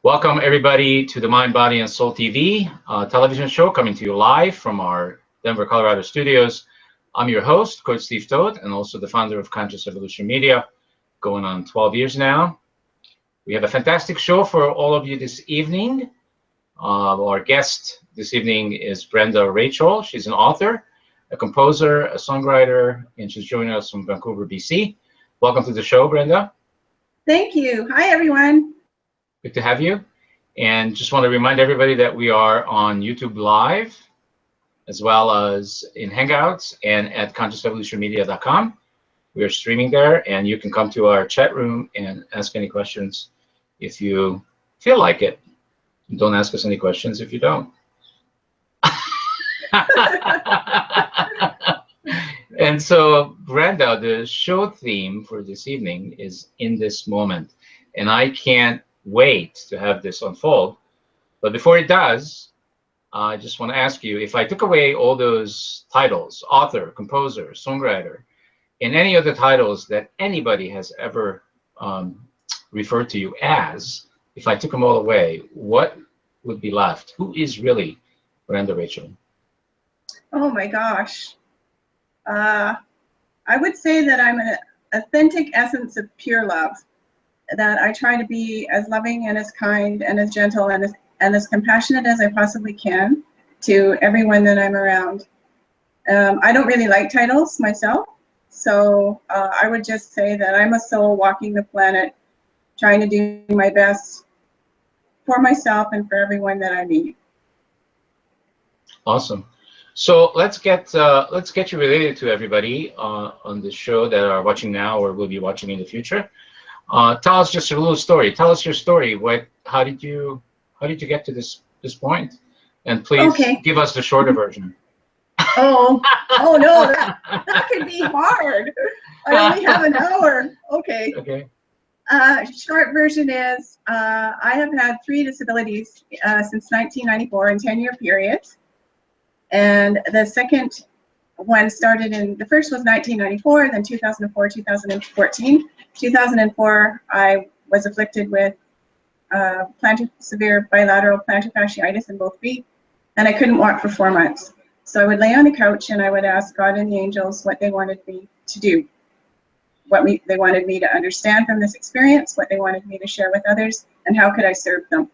Welcome everybody to the Mind, Body, and Soul TV television show coming to you live from our Denver, Colorado studios. I'm your host, Coach Steve Todt, and also the founder of Conscious Evolution Media, going on 12 years now. We have a fantastic show for all of you this evening. Our guest this evening is Brenda Rachel. She's an author, a composer, a songwriter, and she's joining us from Vancouver, BC. Welcome to the show, Brenda. Thank you. Hi, everyone. Good to have you. And just want to remind everybody that we are on YouTube Live, as well as in Hangouts and at consciousevolutionmedia.com. We are streaming there, and you can come to our chat room and ask any questions if you feel like it. Don't ask us any questions if you don't. And so, Brenda, the show theme for this evening is In This Moment. And I can't wait to have this unfold. But before it does, I just want to ask you, if I took away all those titles, author, composer, songwriter, and any other titles that anybody has ever referred to you as, if I took them all away, what would be left? Who is really Brenda Rachel? Oh my gosh. I would say that I'm an authentic essence of pure love, that I try to be as loving and as kind and as gentle and as compassionate as I possibly can to everyone that I'm around. I don't really like titles myself, so I would just say that I'm a soul walking the planet, trying to do my best for myself and for everyone that I meet. Awesome. So let's get you related to everybody on the show that are watching now or will be watching in the future. Tell us just a little story. Tell us your story. How did you get to this point? And please give us the shorter version. Oh no, that could be hard. I only have an hour. Okay. Okay. Short version is I have had 3 disabilities since 1994 in 10-year periods. And the second one started the first was 1994, then 2004, 2014. 2004, I was afflicted with severe bilateral plantar fasciitis in both feet, and I couldn't walk for 4 months. So I would lay on the couch and I would ask God and the angels what they wanted me to do, they wanted me to understand from this experience, what they wanted me to share with others, and how could I serve them.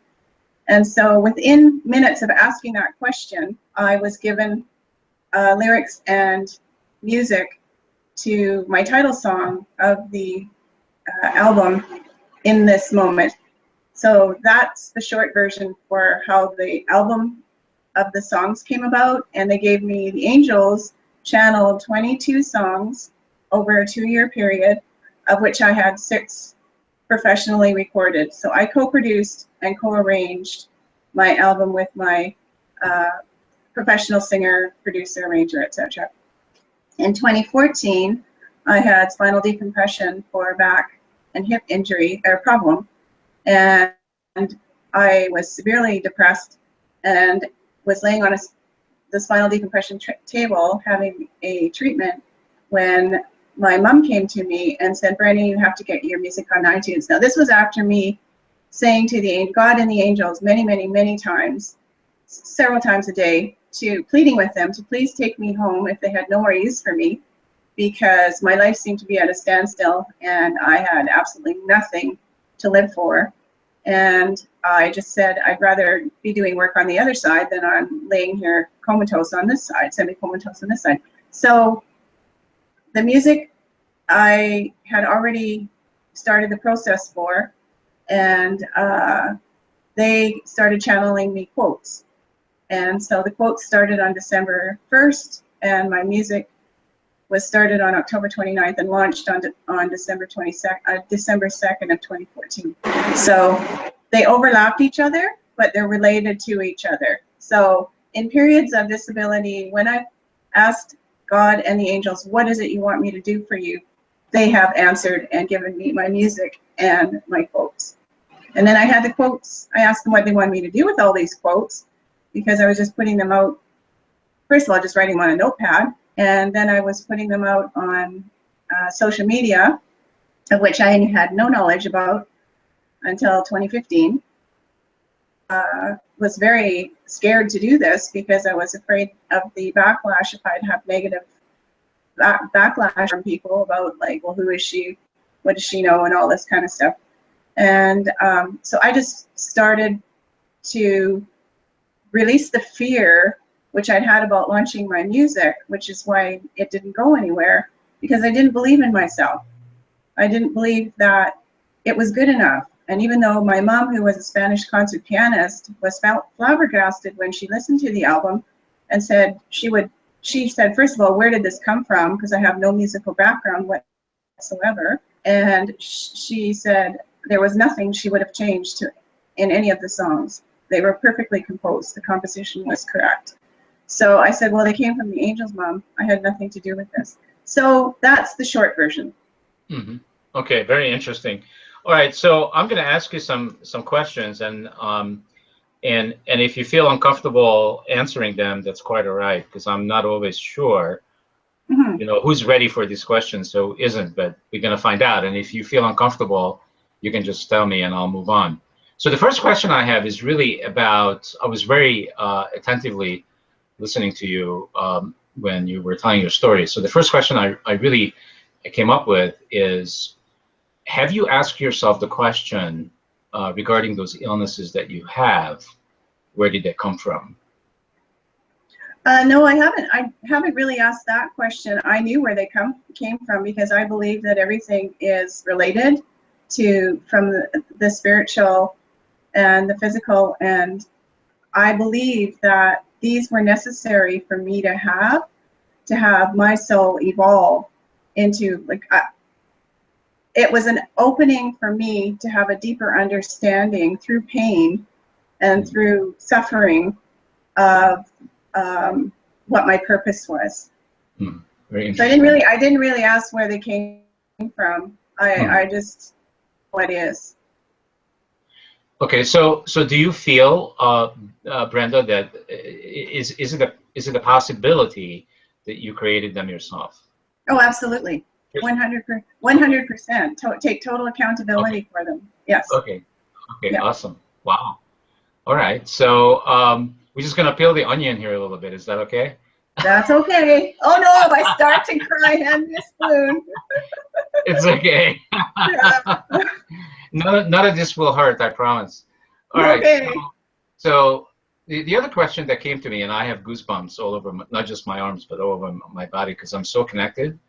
And so within minutes of asking that question, I was given lyrics and music to my title song of the album, In This Moment. So that's the short version for how the album of the songs came about. And they gave me, the angels channeled 22 songs over a 2-year period, of which I had 6 professionally recorded. So I co-produced and co-arranged my album with my professional singer, producer, arranger, etc. In 2014, I had spinal decompression for a back and hip injury or problem, and I was severely depressed and was laying on the spinal decompression table having a treatment when my mom came to me and said, "Brenda, you have to get your music on iTunes." Now, this was after me saying to God and the angels many, many, many times, several times a day, pleading with them to please take me home if they had no more use for me, because my life seemed to be at a standstill and I had absolutely nothing to live for. And I just said, I'd rather be doing work on the other side than I'm laying here comatose on this side, semi-comatose on this side. So the music I had already started the process for, and they started channeling me quotes. And so the quotes started on December 1st, and my music was started on October 29th and launched on December 2nd of 2014. So they overlapped each other, but they're related to each other. So in periods of disability, when I asked God and the angels, what is it you want me to do for you? They have answered and given me my music and my quotes. And then I had the quotes. I asked them what they wanted me to do with all these quotes, because I was just putting them out, first of all, just writing them on a notepad. And then I was putting them out on social media, of which I had no knowledge about until 2015. was very scared to do this because I was afraid of the backlash if I'd have negative backlash from people about like, well, who is she? What does she know? And all this kind of stuff. And so I just started to release the fear which I'd had about launching my music, which is why it didn't go anywhere, because I didn't believe in myself. I didn't believe that it was good enough. And even though my mom, who was a Spanish concert pianist, was flabbergasted when she listened to the album and said she said, first of all, where did this come from? Because I have no musical background whatsoever. And she said there was nothing she would have changed in any of the songs. They were perfectly composed. The composition was correct. So I said, well, they came from the Angels, Mom. I had nothing to do with this. So that's the short version. Mm-hmm. Okay, very interesting. All right, so I'm going to ask you some questions, and if you feel uncomfortable answering them, that's quite all right, because I'm not always sure, Mm-hmm. you know, who's ready for these questions, so isn't. But we're going to find out, and if you feel uncomfortable, you can just tell me, and I'll move on. So the first question I have is really about. I was very attentively listening to you when you were telling your story. So the first question I really came up with is, have you asked yourself the question regarding those illnesses that you have, where did they come from? No, I haven't. I haven't really asked that question. I knew where they came from because I believe that everything is related from the spiritual and the physical, and I believe that these were necessary for me to have my soul evolve into, like, it was an opening for me to have a deeper understanding through pain and through suffering of what my purpose was. Very interesting. So I didn't really ask where they came from. I just what is. Okay, so do you feel, Brenda, that is it a possibility that you created them yourself? Oh, absolutely. 100%. Take total accountability for them. Yes. Okay. Yeah. Awesome. Wow. All right. So we're just gonna peel the onion here a little bit. Is that okay? That's okay. Oh no! If I start to cry, hand me a spoon. It's okay. Yeah. None of this will hurt, I promise. All right. Okay. So the other question that came to me, and I have goosebumps all over, not just my arms, but all over my body, because I'm so connected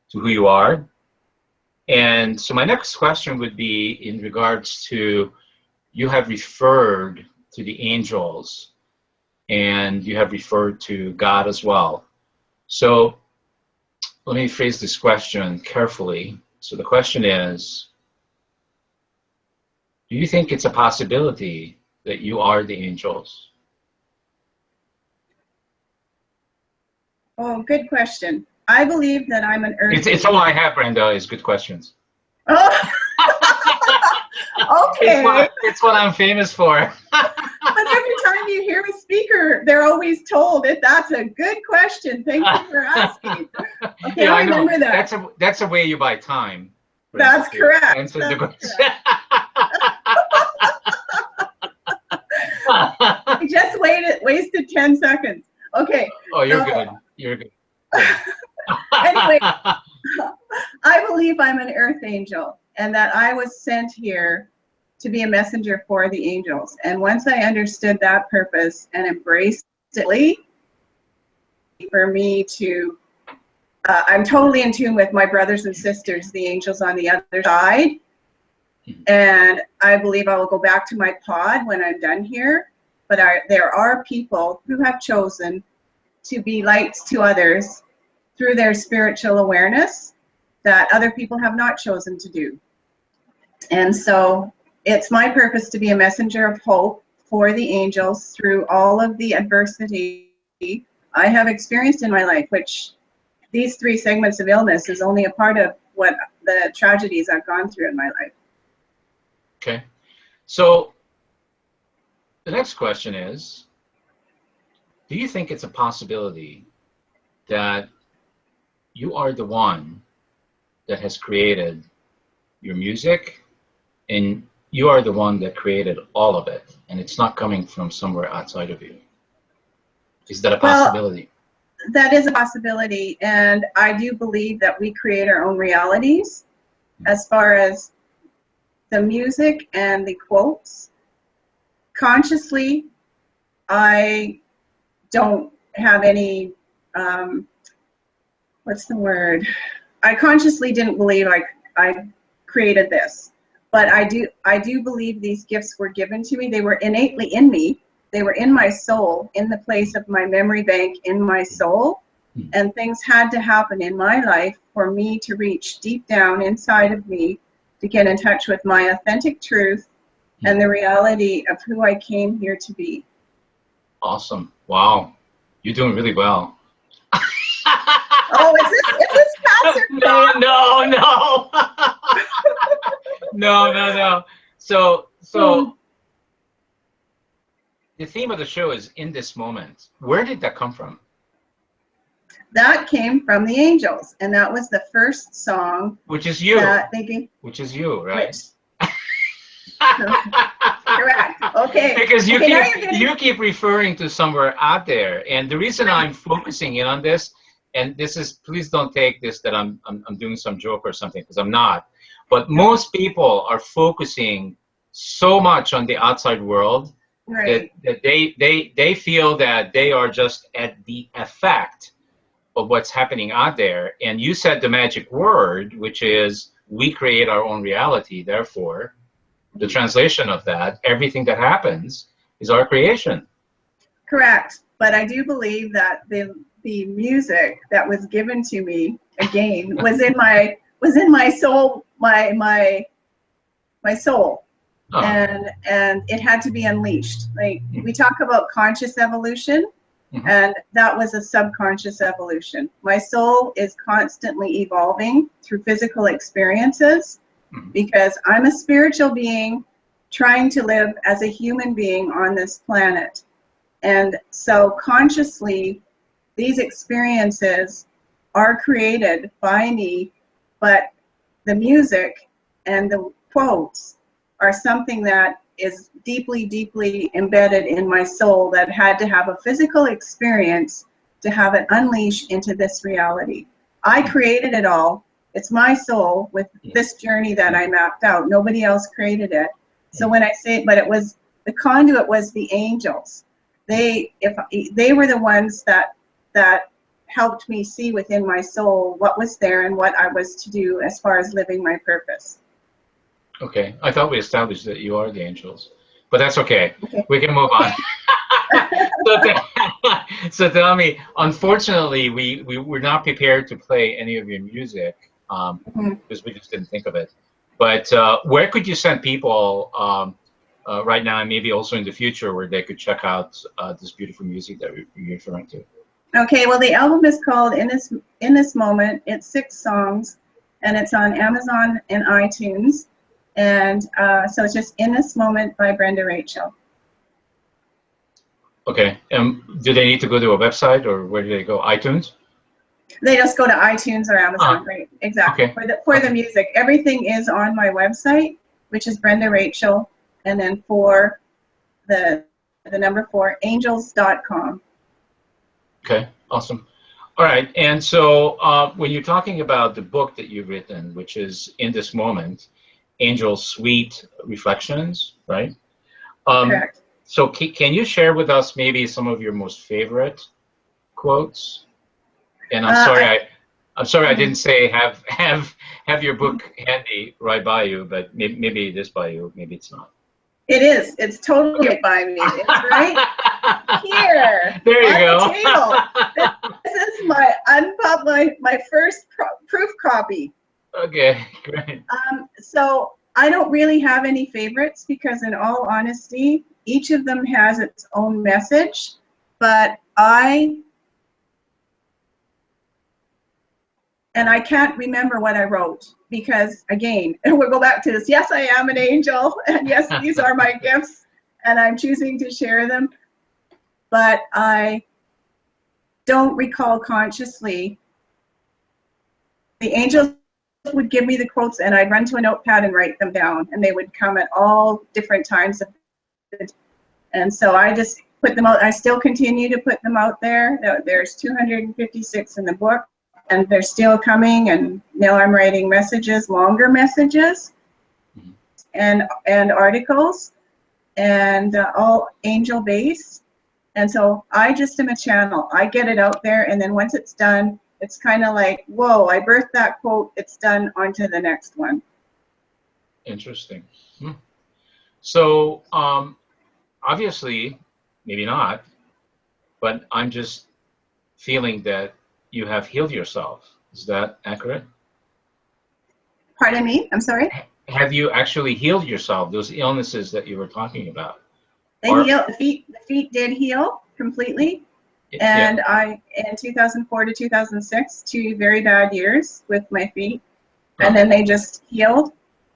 to who you are. And so my next question would be in regards to, you have referred to the angels, and you have referred to God as well. So let me phrase this question carefully. So the question is, do you think it's a possibility that you are the angels? Oh, good question. I believe that I'm an earth. It's all I have, Brenda, is good questions. Oh. Okay. It's what I'm famous for. But every time you hear a speaker, they're always told that that's a good question. Thank you for asking. Okay, Yeah, I remember that. That's a way you buy time. That's correct. Answer the question. I just wasted 10 seconds. Okay. Oh, you're good. You're good. Yeah. Anyway, I believe I'm an earth angel and that I was sent here to be a messenger for the angels. And once I understood that purpose and embraced it, for me to, I'm totally in tune with my brothers and sisters, the angels on the other side. And I believe I will go back to my pod when I'm done here. But there are people who have chosen to be lights to others through their spiritual awareness that other people have not chosen to do. And so it's my purpose to be a messenger of hope for the angels through all of the adversity I have experienced in my life, which these 3 segments of illness is only a part of what the tragedies I've gone through in my life. Okay. So the next question is, do you think it's a possibility that you are the one that has created your music, and you are the one that created all of it, and it's not coming from somewhere outside of you? Is that a Well, possibility? that is a possibility, and I do believe that we create our own realities. As far as the music and the quotes, consciously, I don't have any, what's the word? I consciously didn't believe I created this, but I do believe these gifts were given to me. They were innately in me. They were in my soul, in the place of my memory bank in my soul, and things had to happen in my life for me to reach deep down inside of me to get in touch with my authentic truth and the reality of who I came here to be. Awesome. Wow. You're doing really well. Oh, is this passive? No. No. So the theme of the show is in this moment. Where did that come from? That came from the Angels, and that was the first song. Which is you. That they gave, which is you, right? Correct. Okay. Because Okay, you keep referring to somewhere out there, and the reason I'm focusing in on this, and this is, please don't take this that I'm doing some joke or something, because I'm not. But most people are focusing so much on the outside world, right, that they feel that they are just at the effect of what's happening out there. And you said the magic word, which is we create our own reality. Therefore, the translation of that, everything that happens is our creation. correct. But I do believe that the music that was given to me again was in my soul, my soul. Oh. And it had to be unleashed. Like we talk about conscious evolution, and that was a subconscious evolution. My soul is constantly evolving through physical experiences because I'm a spiritual being trying to live as a human being on this planet. And so consciously, these experiences are created by me, but the music and the quotes are something that is deeply, deeply embedded in my soul that had to have a physical experience to have it unleashed into this reality. I created it all. It's my soul with this journey that I mapped out. Nobody else created it. So when I say, but it was, the conduit was the Angels. They were the ones that helped me see within my soul what was there and what I was to do as far as living my purpose. Okay, I thought we established that you are the Angels, but that's okay. We can move on. So tell me, unfortunately, we're not prepared to play any of your music because we just didn't think of it. But where could you send people right now, and maybe also in the future, where they could check out this beautiful music that you're referring to? Okay, well, the album is called In This Moment. It's 6 songs, and it's on Amazon and iTunes. And so it's just In This Moment by Brenda Rachel. Okay, do they need to go to a website, or where do they go? iTunes? They just go to iTunes or Amazon, right? Exactly. Okay. For the music, everything is on my website, which is Brenda Rachel, and then for the number 4, angels.com. Okay, awesome. All right, and so when you're talking about the book that you've written, which is In This Moment, Angel Sweet Reflections, right? Correct. So can you share with us maybe some of your most favorite quotes? And I'm sorry I didn't say have your book handy right by you, but maybe it is by you, maybe it's not. It is. It's totally by me. It's right here. There you go. On the table. This is my first proof copy. Okay, great. So I don't really have any favorites because, in all honesty, each of them has its own message. But I can't remember what I wrote because, again, we'll go back to this. Yes, I am an angel, and yes, these are my gifts, and I'm choosing to share them. But I don't recall consciously. The angels would give me the quotes, and I'd run to a notepad and write them down, and they would come at all different times of And so I just put them out. I still continue to put them out there. There's 256 in the book, and they're still coming. And now I'm writing messages, longer messages, and articles, and all angel based. And so I just am a channel. I get it out there, and then once it's done, it's kind of like, whoa, I birthed that quote. It's done, on to the next one. Interesting. So obviously, maybe not, but I'm just feeling that you have healed yourself. Is that accurate? Pardon me? I'm sorry? Have you actually healed yourself, those illnesses that you were talking about? The feet did heal completely. And I, in 2004 to 2006, 2 very bad years with my feet. And then they just healed.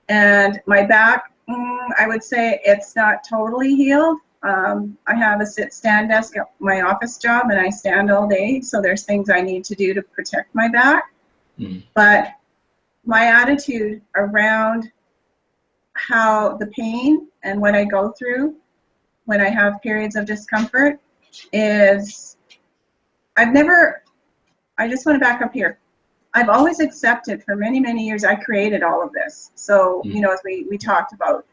And my back, I would say it's not totally healed. I have a sit-stand desk at my office job, and I stand all day. So there's things I need to do to protect my back. But my attitude around how the pain and what I go through when I have periods of discomfort is, I just want to back up here. I've always accepted for many, many years. I created all of this. So, you know, as we talked about.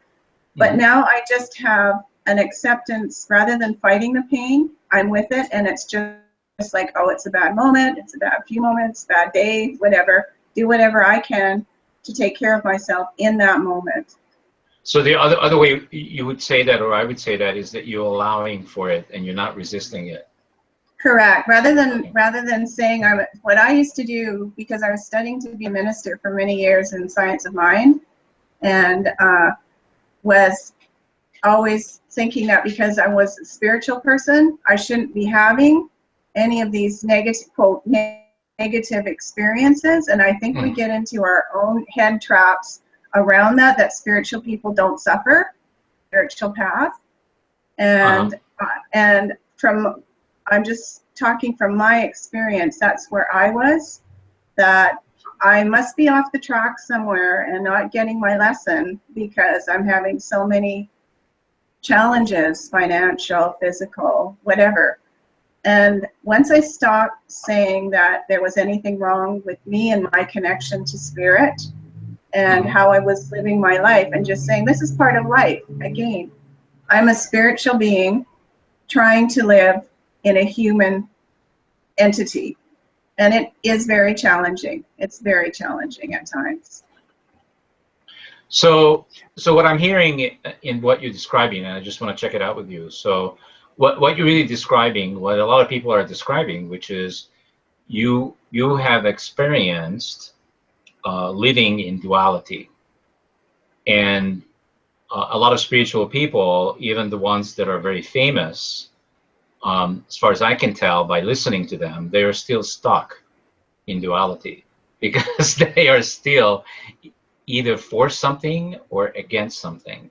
But now I just have an acceptance rather than fighting the pain. I'm with it, and it's just like, oh, it's a bad moment. It's a bad few moments, bad day, whatever. Do whatever I can to take care of myself in that moment. So the other way you would say that, or I would say that, is that you're allowing for it and you're not resisting it. Correct. Rather than saying what I used to do, because I was studying to be a minister for many years in science of mind, and was always thinking that because I was a spiritual person, I shouldn't be having any of these negative, quote, negative experiences. And I think we get into our own head traps around that spiritual people don't suffer, spiritual path. And and I'm just talking from my experience, that's where I was, that I must be off the track somewhere and not getting my lesson because I'm having so many challenges, financial, physical, whatever. And once I stopped saying that there was anything wrong with me and my connection to spirit and how I was living my life, and just saying this is part of life. Again, I'm a spiritual being trying to live in a human entity. And it is very challenging. It's very challenging at times. So what I'm hearing in what you're describing, and I just want to check it out with you. So what you're really describing, what a lot of people are describing, which is you have experienced living in duality. And a lot of spiritual people, even the ones that are very famous, as far as I can tell by listening to them, they are still stuck in duality because they are still either for something or against something.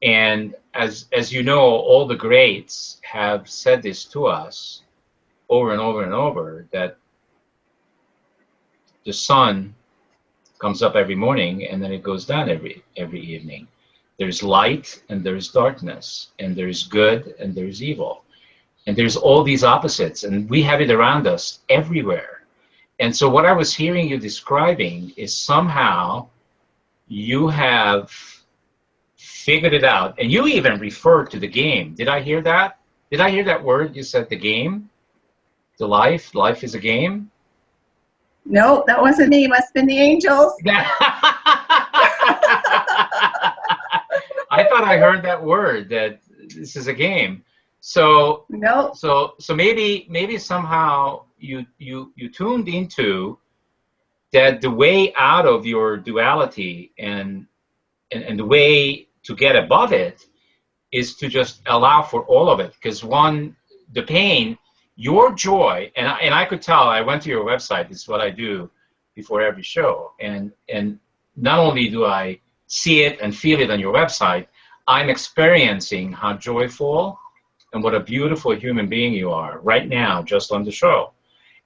And as you know, all the greats have said this to us over and over and over, that the sun comes up every morning and then it goes down every evening. There's light and there's darkness, and there's good and there's evil. And there's all these opposites, and we have it around us everywhere. And so what I was hearing you describing is somehow you have figured it out, and you even referred to the game. Did I hear that? Did I hear that word? You said the game? The life? Life is a game? No, that wasn't me. It must have been the angels. I thought I heard that word, that this is a game. So no. So maybe somehow you tuned into that the way out of your duality and the way to get above it is to just allow for all of it. Because the pain, your joy, and I could tell. I went to your website. This is what I do before every show, and not only do I see it and feel it on your website, I'm experiencing how joyful and what a beautiful human being you are right now, just on the show.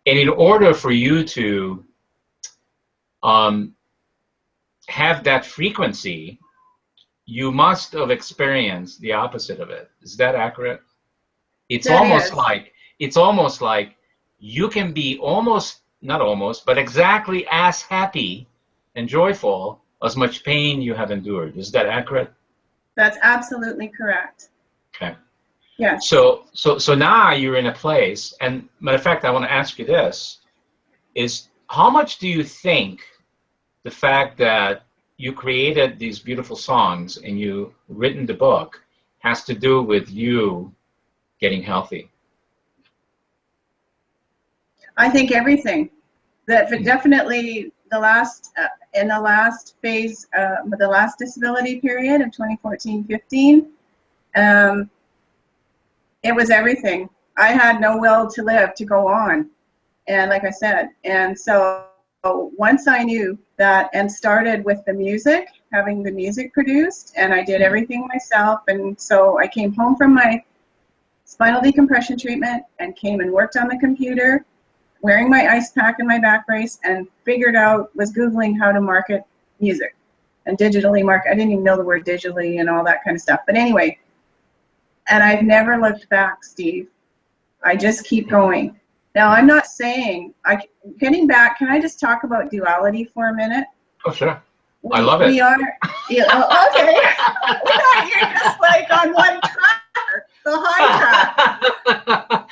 And in order for you to have that frequency, you must have experienced the opposite of it. Is that accurate? It's That almost is. like it's almost like you can be almost, not almost, but exactly as happy and joyful as much pain you have endured. Is that accurate? That's absolutely correct. Okay. Yes. So now you're in a place, and matter of fact, I want to ask you this, is how much do you think the fact that you created these beautiful songs and you written the book has to do with you getting healthy? I think everything. That definitely the last in the last phase, the last disability period of 2014-15, it was everything. I had no will to live, to go on, and like I said, and so once I knew that and started with the music, having the music produced, and I did everything myself, and so I came home from my spinal decompression treatment and came and worked on the computer, wearing my ice pack and my back brace, and was Googling how to market music and digitally market. I didn't even know the word digitally and all that kind of stuff. But anyway, and I've never looked back, Steve. I just keep going. Now, I'm not saying, getting back, can I just talk about duality for a minute? Oh, sure. I love it. We are, okay. We thought you're just like on one track, the high track.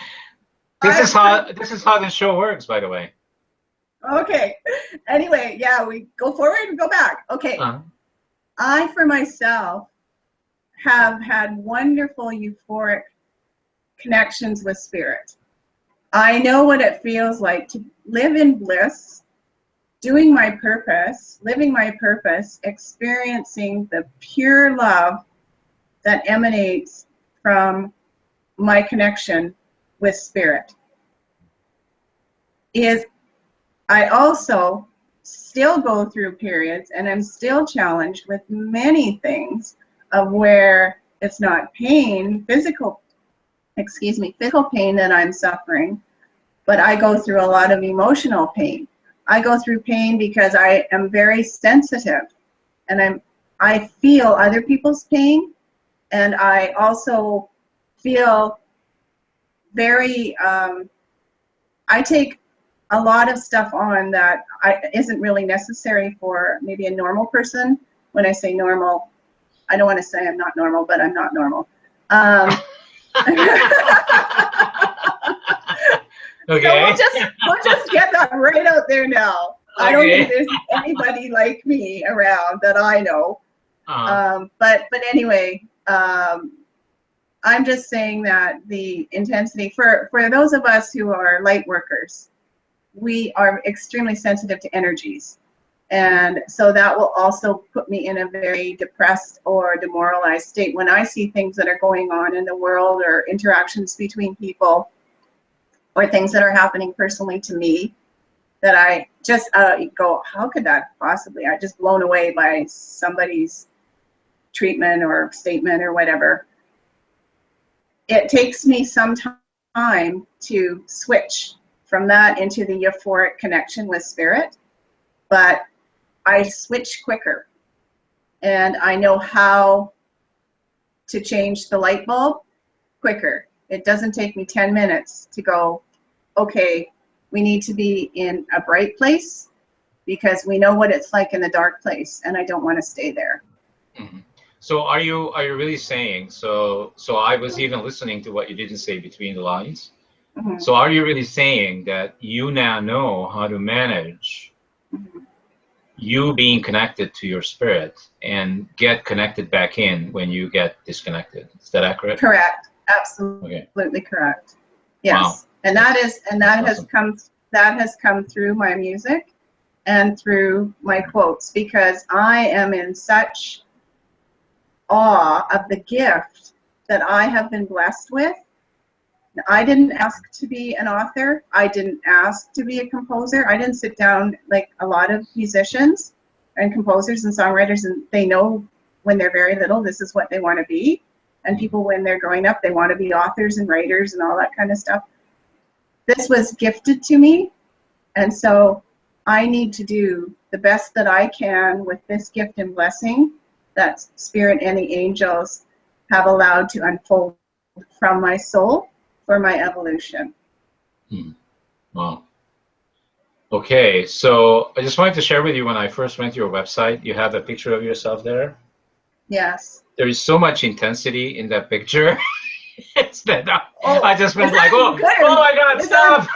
This is how the show works, by the way. Okay. Anyway, yeah, we go forward and go back. Okay. I, for myself, have had wonderful euphoric connections with spirit. I know what it feels like to live in bliss, doing my purpose, living my purpose, experiencing the pure love that emanates from my connection with spirit. I also still go through periods, and I'm still challenged with many things of where it's not pain, physical pain that I'm suffering, but I go through a lot of emotional pain. I go through pain because I am very sensitive, and I feel other people's pain, and I also feel very, I take a lot of stuff on that isn't really necessary for maybe a normal person. When I say normal, I don't want to say I'm not normal, but I'm not normal. Okay. So we'll just get that right out there now. Okay. I don't think there's anybody like me around that I know. But anyway, I'm just saying that the intensity for those of us who are light workers, we are extremely sensitive to energies. And so that will also put me in a very depressed or demoralized state when I see things that are going on in the world, or interactions between people, or things that are happening personally to me, that I just go, how could that possibly? I'm just blown away by somebody's treatment or statement or whatever. It takes me some time to switch from that into the euphoric connection with spirit, but I switch quicker, and I know how to change the light bulb quicker. It doesn't take me 10 minutes to go, okay, we need to be in a bright place because we know what it's like in a dark place, and I don't want to stay there. Mm-hmm. So are you really saying, so I was even listening to what you didn't say between the lines. Mm-hmm. So are you really saying that you now know how to manage you being connected to your spirit and get connected back in when you get disconnected? Is that accurate? Correct. Absolutely correct. Yes. Wow. And that awesome. has come through my music and through my quotes, because I am in such awe of the gift that I have been blessed with. I didn't ask to be an author. I didn't ask to be a composer. I didn't sit down like a lot of musicians and composers and songwriters, and they know when they're very little, this is what they want to be. And people, when they're growing up, they want to be authors and writers and all that kind of stuff. This was gifted to me, and so I need to do the best that I can with this gift and blessing that spirit and the angels have allowed to unfold from my soul for my evolution. Wow. Okay, so I just wanted to share with you, when I first went to your website, you have a picture of yourself there. Yes. There is so much intensity in that picture. It's that I just went is like, that oh, good? oh my God, Is stop!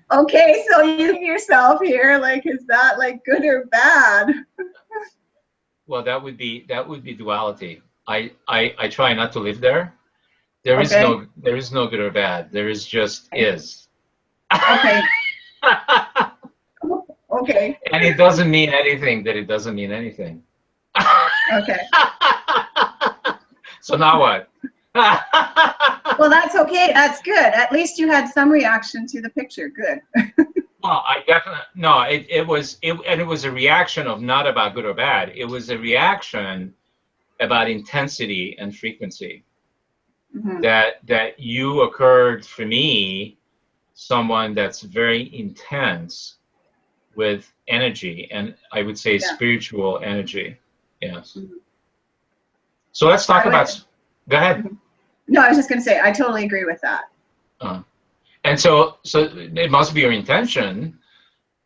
Okay, so you give yourself here, like, is that like good or bad? Well, that would be duality. I try not to live there. There is Okay. no good or bad. There is just is. Okay. Okay. And it doesn't mean anything that it doesn't mean anything. Okay. So now what? Well, that's okay. That's good. At least you had some reaction to the picture. Good. Well, I definitely no. It was a reaction of not about good or bad. It was a reaction about intensity and frequency. Mm-hmm. That you occurred for me, someone that's very intense with energy, and I would say spiritual energy. Yes. Mm-hmm. So let's talk about. Go ahead. Mm-hmm. No, I was just going to say I totally agree with that. And so it must be your intention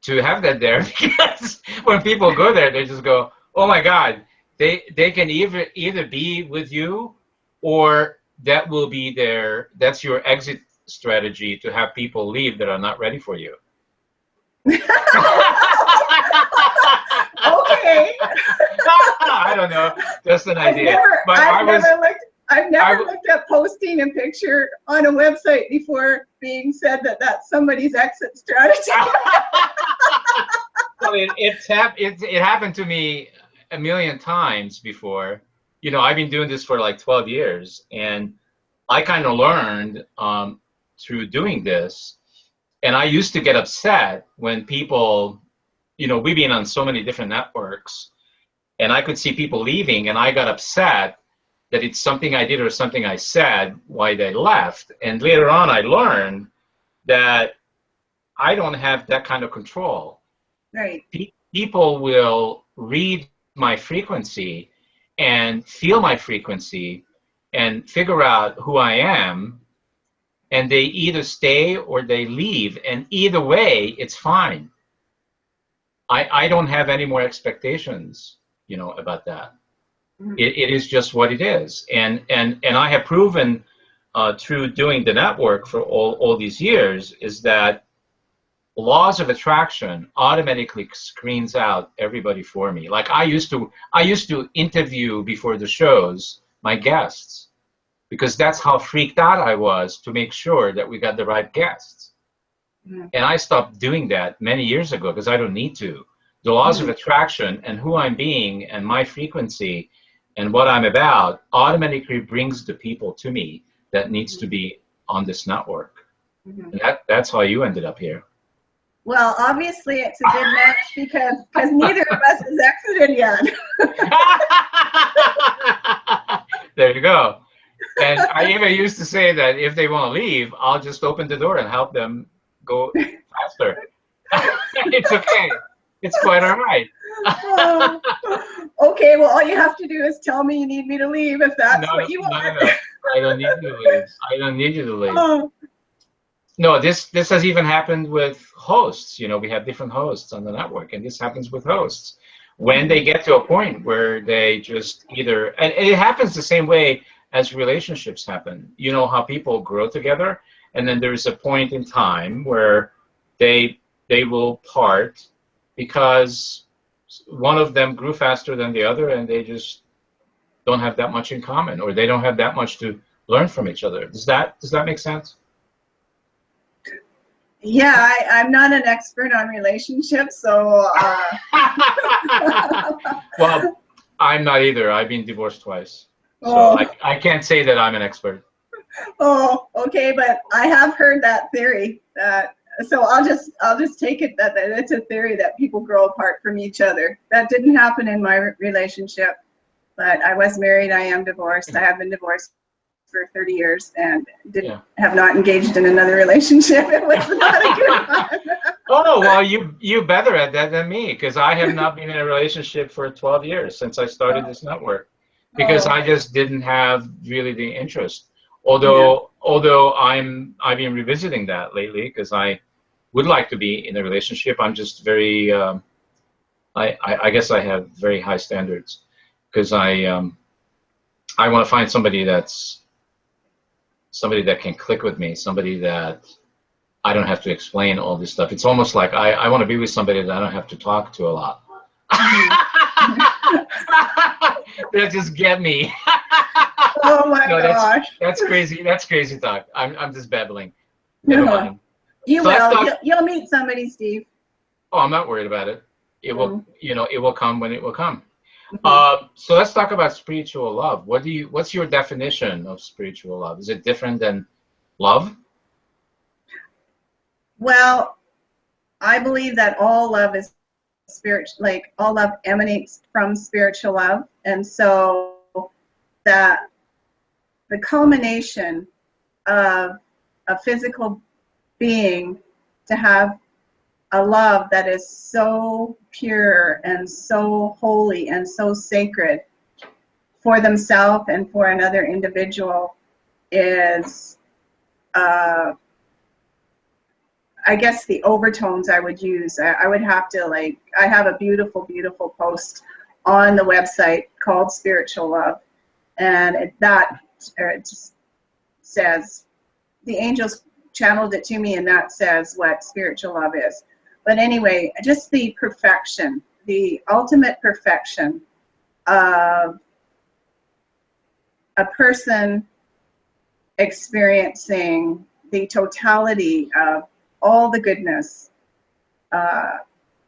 to have that there, because when people go there, they just go, "Oh my God!" They can either be with you, or that will be that's your exit strategy to have people leave that are not ready for you. Okay. I don't know, just an idea. I've never looked at posting a picture on a website before being said that that's somebody's exit strategy. Well, it happened to me a million times before. You know, I've been doing this for like 12 years, and I kind of learned through doing this. And I used to get upset when people, you know, we've been on so many different networks, and I could see people leaving, and I got upset that it's something I did or something I said why they left. And later on, I learned that I don't have that kind of control. Right. People will read my frequency and feel my frequency and figure out who I am, and they either stay or they leave, and either way, it's fine. I don't have any more expectations, you know, about that. Mm-hmm. It is just what it is, and I have proven through doing the network for all these years is that laws of attraction automatically screens out everybody for me. Like I used to interview before the shows my guests, because that's how freaked out I was to make sure that we got the right guests. Mm-hmm. And I stopped doing that many years ago because I don't need to. The laws of attraction and who I'm being and my frequency and what I'm about automatically brings the people to me that needs to be on this network. Mm-hmm. And that's how you ended up here. Well, obviously it's a good match because neither of us has exited yet. There you go. And I even used to say that if they want to leave, I'll just open the door and help them go faster. It's okay. It's quite all right. Okay, well, all you have to do is tell me you need me to leave if that's what you want. No. I don't need you to leave. I don't need you to leave. No, this has even happened with hosts. You know, we have different hosts on the network, and this happens with hosts. When they get to a point where they just either, and it happens the same way as relationships happen. You know how people grow together, and then there's a point in time where they will part because one of them grew faster than the other, and they just don't have that much in common, or they don't have that much to learn from each other. Does that make sense? Yeah, I'm not an expert on relationships, so. Well, I'm not either. I've been divorced twice, so I can't say that I'm an expert. Oh, okay, but I have heard that theory. So I'll just take it that it's a theory that people grow apart from each other. That didn't happen in my relationship, but I was married. I am divorced. I have been divorced for 30 years and Yeah. have not engaged in another relationship. It was not a good one. Oh, well, you better at that than me, because I have not been in a relationship for 12 years since I started this network, because Oh. I just didn't have really the interest. Yeah. Although I've been revisiting that lately, because I would like to be in a relationship. I'm just very I guess I have very high standards, because I want to find somebody that can click with me, somebody that I don't have to explain all this stuff. It's almost like I want to be with somebody that I don't have to talk to a lot. They'll just get me. Oh my No, gosh. that's crazy. That's crazy talk. I'm just babbling. Never No. mind. You So let's will. talk. You'll meet somebody, Steve. Oh, I'm not worried about it. It will, it will come when it will come. Mhm. So let's talk about spiritual love. What's your definition of spiritual love? Is it different than love? Well, I believe that all love is spiritual, like all love emanates from spiritual love. And so that the culmination of a physical being to have a love that is so pure and so holy and so sacred for themselves and for another individual is, I guess, the overtones I would use. I would have to, like, I have a beautiful, beautiful post on the website called Spiritual Love. And it just says, the angels channeled it to me, and that says what spiritual love is. But anyway, just the perfection, the ultimate perfection of a person experiencing the totality of all the goodness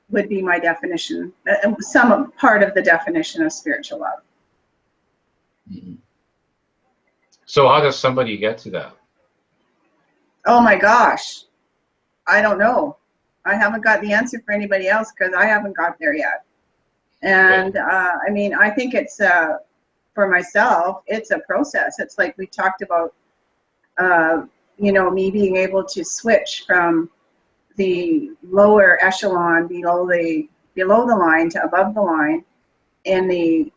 would be my definition, some part of the definition of spiritual love. Mm-hmm. So how does somebody get to that? Oh my gosh, I don't know. I haven't got the answer for anybody else because I haven't got there yet. And I mean, I think it's for myself, it's a process. It's like we talked about, me being able to switch from the lower echelon below the line to above the line in the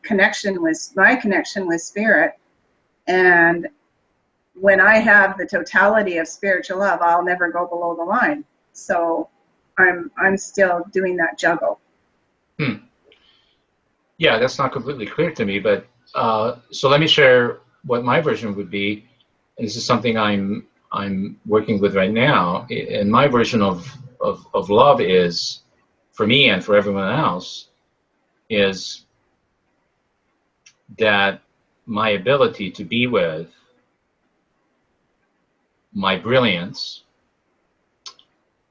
connection with spirit. And when I have the totality of spiritual love, I'll never go below the line. So I'm still doing that juggle. Yeah, that's not completely clear to me, but so let me share what my version would be. This is something I'm working with right now. And my version of love is, for me and for everyone else, is that my ability to be with my brilliance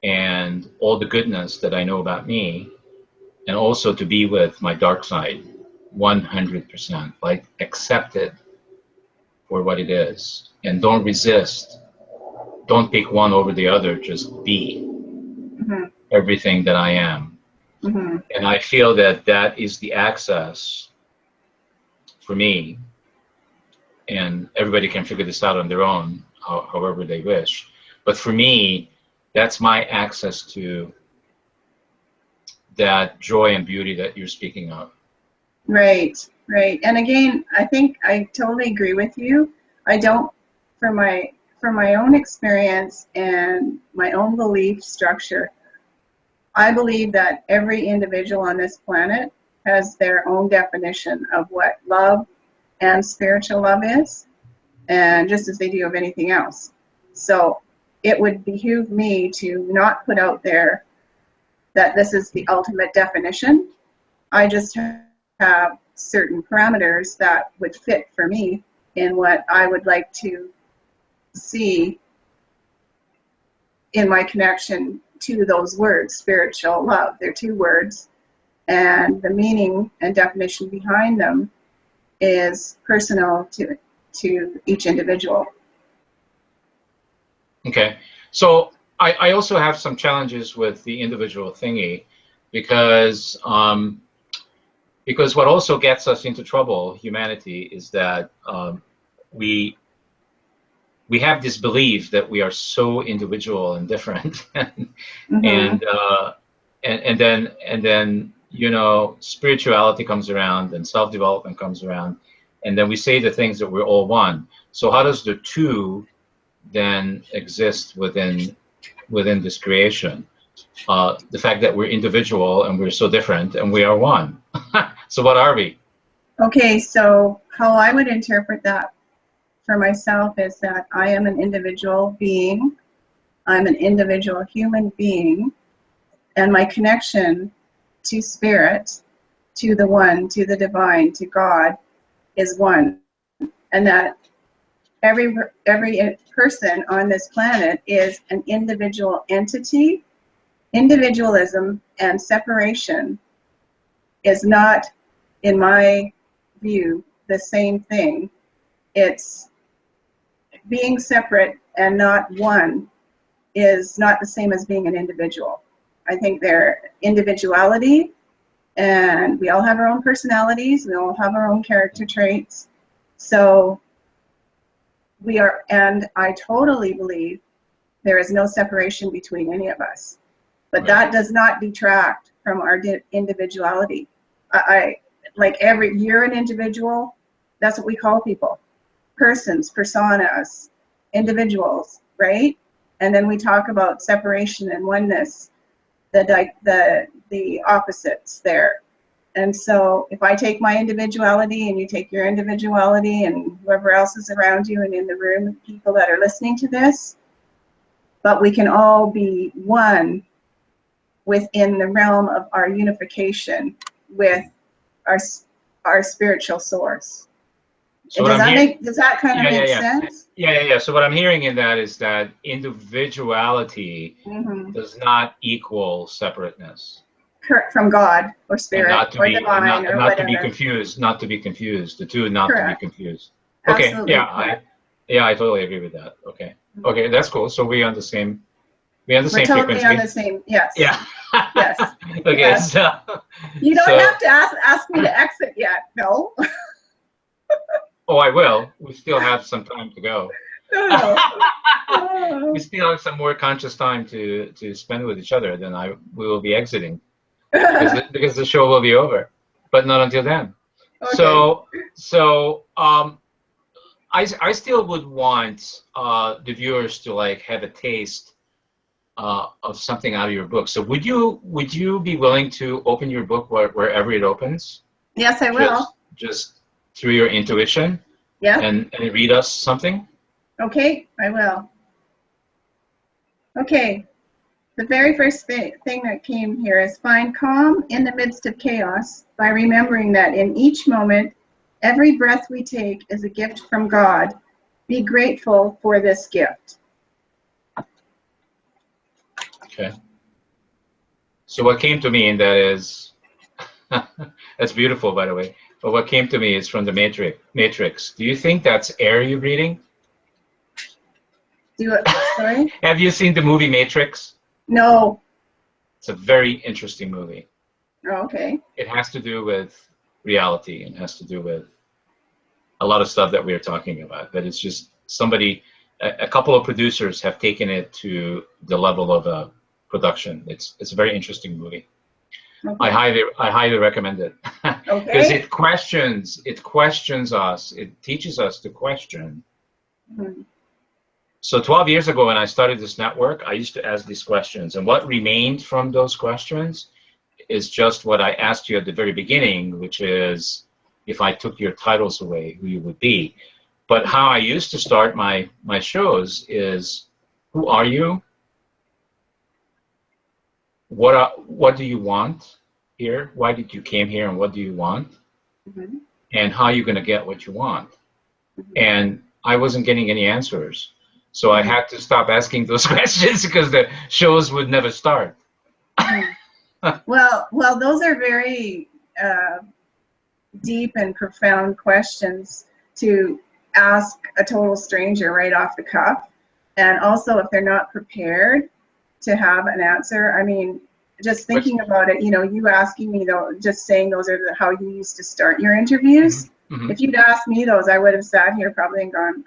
and all the goodness that I know about me, and also to be with my dark side 100%, like accept it for what it is and don't resist. Don't pick one over the other, just be everything that I am. And I feel that that is the access for me, and everybody can figure this out on their own, however they wish. But for me, that's my access to that joy and beauty that you're speaking of. Right. And again, I think I totally agree with you. I don't, for my own experience and my own belief structure, I believe that every individual on this planet has their own definition of what love and spiritual love is, and just as they do of anything else. So it would behoove me to not put out there that this is the ultimate definition. I just have certain parameters that would fit for me in what I would like to see in my connection to those words, spiritual love. They're two words, and the meaning and definition behind them is personal to each individual. Okay, so I also have some challenges with the individual thingy, because what also gets us into trouble, humanity, is that we have this belief that we are so individual and different, Mm-hmm. and then you know, spirituality comes around and self-development comes around, and then we say the things that we're all one. So how does the two then exist within this creation? The fact that we're individual and we're so different and we are one. So what are we? Okay, so how I would interpret that for myself is that I am an individual being. I'm an individual human being, and my connection to spirit, to the one, to the divine, to God is one. And that every person on this planet is an individual entity. Individualism and separation is not, in my view, the same thing. It's being separate and not one is not the same as being an individual. I think they're individuality, and we all have our own personalities, we all have our own character traits. So we are, and I totally believe there is no separation between any of us. But that does not detract from our individuality. I like you're an individual, that's what we call people. Persons, personas, individuals, right? And then we talk about separation and oneness, the opposites there. And so if I take my individuality and you take your individuality and whoever else is around you and in the room, people that are listening to this, but we can all be one within the realm of our unification with our spiritual source. So does that kind of make sense? Yeah. So what I'm hearing in that is that individuality does not equal separateness. Correct, from God or spirit or divine or not whatever. To be confused. Not to be confused. The two not Correct. to be confused. Absolutely. Okay. I totally agree with that. Okay. Okay, that's cool. So we're on the same. We're totally frequency. On the same. Yes. Yeah. Yes. Okay. Yes. So you don't have to ask me to exit yet. No. Oh, I will. We still have some time to go. No. We still have some more conscious time to spend with each other. Then we will be exiting because the show will be over, but not until then. Okay. So I still would want the viewers to like have a taste of something out of your book. So would you be willing to open your book wherever it opens? Yes, I will. Just through your intuition. Yeah. And read us something. Okay, I will. Okay. The very first thing that came here is find calm in the midst of chaos by remembering that in each moment, every breath we take is a gift from God. Be grateful for this gift. Okay. So what came to me in that is, that's beautiful, by the way. But what came to me is from the Matrix. Do you think that's air you're breathing? Sorry? Have you seen the movie Matrix? No. It's a very interesting movie. Oh, okay. It has to do with reality and has to do with a lot of stuff that we're talking about. But it's just a couple of producers have taken it to the level of a production. It's a very interesting movie. Okay. I highly recommend it. Okay. Because it questions us. It teaches us to question. Mm-hmm. So 12 years ago when I started this network, I used to ask these questions. And what remained from those questions is just what I asked you at the very beginning, which is if I took your titles away, who you would be. But how I used to start my shows is, who are you? What do you want here? Why did you came here, and what do you want? Mm-hmm. And how are you going to get what you want? Mm-hmm. And I wasn't getting any answers, so I had to stop asking those questions because the shows would never start. well, those are very deep and profound questions to ask a total stranger right off the cuff, and also if they're not prepared to have an answer. I mean, just thinking about it, you asking me though, just saying those are how you used to start your interviews. Mhm. If you'd asked me those, I would have sat here probably and gone,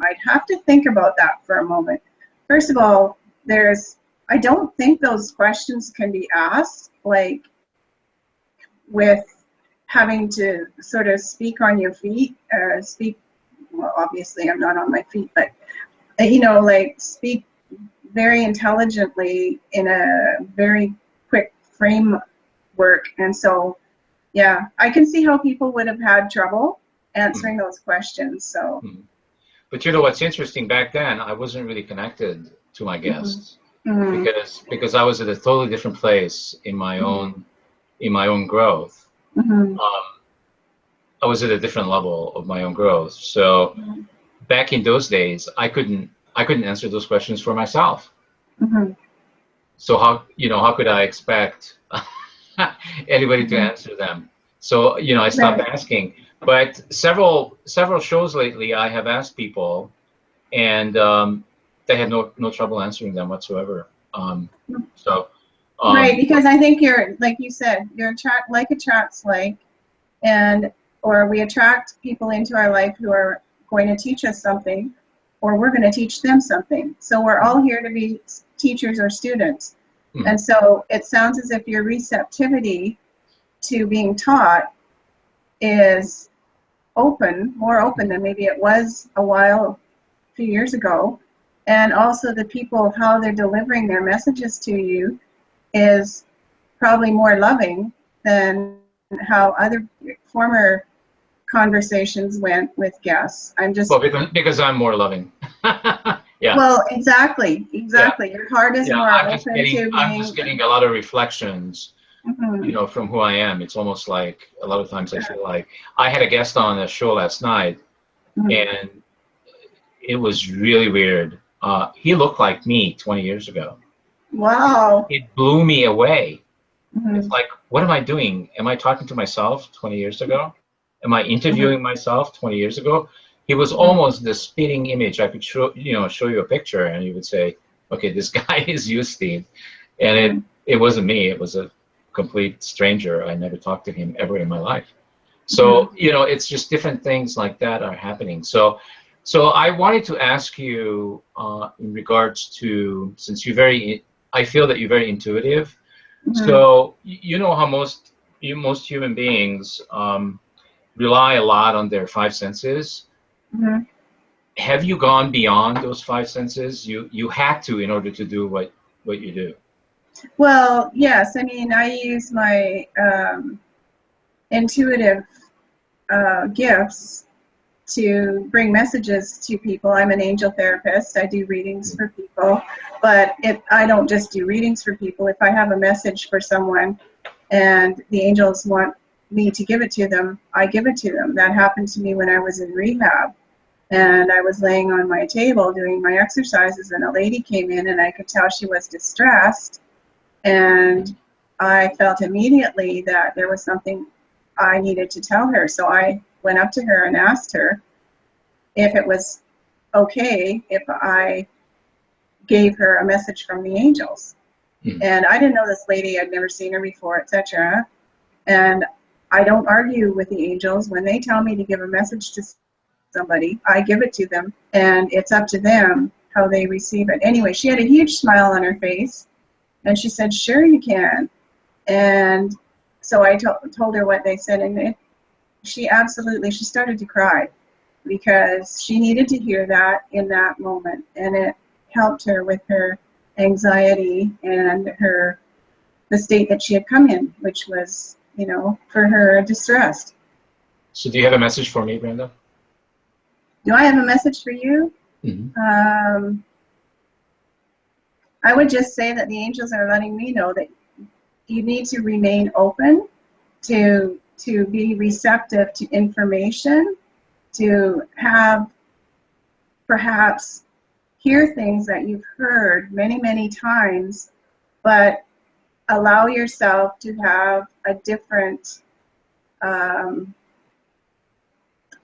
I'd have to think about that for a moment. First of all, I don't think those questions can be asked, like, with having to sort of speak on your feet, well, obviously I'm not on my feet, but, like, speak very intelligently in a very quick framework. And so, yeah, I can see how people would have had trouble answering those questions. So, Mhm. But you know what's interesting? Back then, I wasn't really connected to my guests mhm, because I was at a totally different place in my own growth. mhm, Um, I was at a different level of my own growth. So back in those days, I couldn't answer those questions for myself. mhm, So how could I expect anybody to mhm. answer them? So I stopped Right. asking. But several shows lately, I have asked people, and they had no trouble answering them whatsoever. So Right, um, because I think you're, like you said, you're attracts like, and or we attract people into our life who are going to teach us something, or we're going to teach them something. So we're all here to be teachers or students. mm, And so it sounds as if your receptivity to being taught is more open than maybe it was a few years ago. And also the people, how they're delivering their messages to you is probably more loving than how other former conversations went with guests. well, because I'm more loving. Yeah, Well, exactly, yeah, exactly. Your heart is yeah. more I'm just open getting to I'm just being, getting a lot of reflections, mhm, from who I am. It's almost like a lot of times I feel like I had a guest on a show last night, mhm. and it was really weird. He looked like me 20 years ago. Wow. It blew me away. It's Mhm, like, what am I doing? Am I talking to myself 20 years ago? Am I mhm, interviewing myself 20 years ago? He was mhm, almost the spitting image. I could show you a picture, and you would say, okay, this guy is you, Steve. And it mhm, it wasn't me. It was a complete stranger. I never talked to him ever in my life. mhm, So, it's just different things like that are happening. So I wanted to ask you, in regards to, since I feel that you're very intuitive. mhm, So you know how most human beings rely a lot on their five senses. mhm. Have you gone beyond those five senses? You had to in order to do what you do. Well, yes. I mean, I use my intuitive gifts to bring messages to people. I'm an angel therapist. I do readings for people, but I don't just do readings for people. If I have a message for someone and the angels want me to give it to them, I give it to them. That happened to me when I was in rehab. And I was laying on my table doing my exercises, and a lady came in, and I could tell she was distressed. And I felt immediately that there was something I needed to tell her. So I went up to her and asked her if it was okay if I gave her a message from the angels. Mm. And I didn't know this lady, I'd never seen her before, etc. And I don't argue with the angels. When they tell me to give a message to somebody, I give it to them, and it's up to them how they receive it. Anyway, she had a huge smile on her face, and she said, "Sure, you can." And so I told her what they said, and she started to cry because she needed to hear that in that moment, and it helped her with her anxiety and the state that she had come in, which was, for her distressed. So do you have a message for me, Brenda? Do I have a message for you? Hmm. Um, I would just say that the angels are letting me know that you need to remain open to be receptive to information, to have perhaps hear things that you've heard many, many times, but allow yourself to have a different,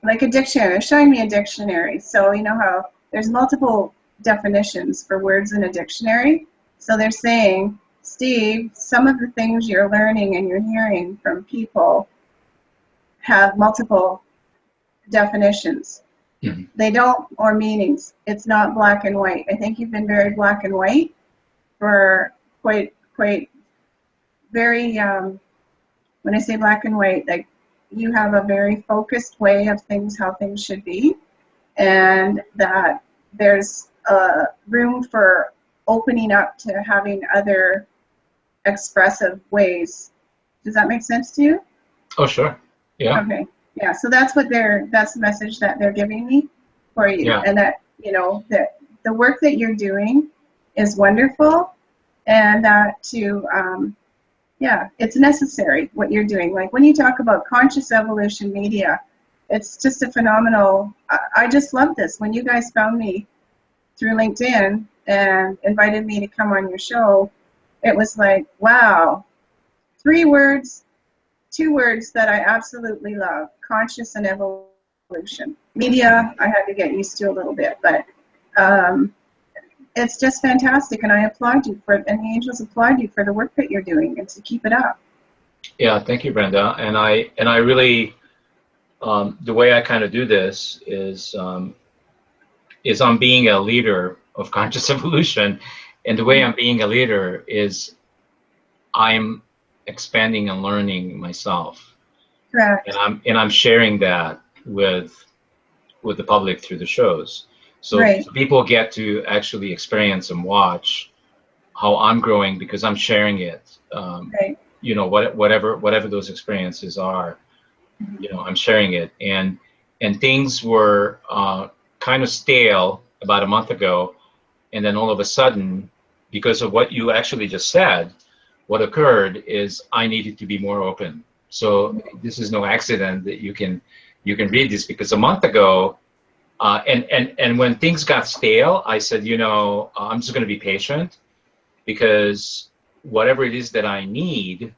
like a dictionary. They're showing me a dictionary. So you know how there's multiple definitions for words in a dictionary. So they're saying, Steve, some of the things you're learning and you're hearing from people have multiple definitions. Mhm. They don't, or meanings. It's not black and white. I think you've been very black and white for quite very, when I say black and white, like you have a very focused way of things, how things should be, and that there's room for opening up to having other expressive ways. Does that make sense to you? Oh, sure. Yeah. Okay. Yeah. So that's that's the message that they're giving me for you. Yeah. And that, that the work that you're doing is wonderful, and that it's necessary what you're doing. Like when you talk about conscious evolution media, it's just a phenomenal, I just love this. When you guys found me through LinkedIn and invited me to come on your show, it was like, wow, 2 words that I absolutely love: conscious and evolution. Media, I had to get used to a little bit, but it's just fantastic, and I applaud you and the angels applaud you for the work that you're doing, and to keep it up. Yeah, thank you, Brenda. And I really, the way I kind of do this is I'm being a leader of conscious evolution, and the way I'm being a leader is I'm expanding and learning myself. Correct. And I'm sharing that with the public through the shows. So, right. So people get to actually experience and watch how I'm growing because I'm sharing it. Right. Whatever those experiences are, I'm sharing it. And things were kind of stale about a month ago, and then all of a sudden, because of what you actually just said, what occurred is I needed to be more open. So this is no accident that you can read this, because a month ago, and when things got stale, I said, I'm just going to be patient, because whatever it is that I need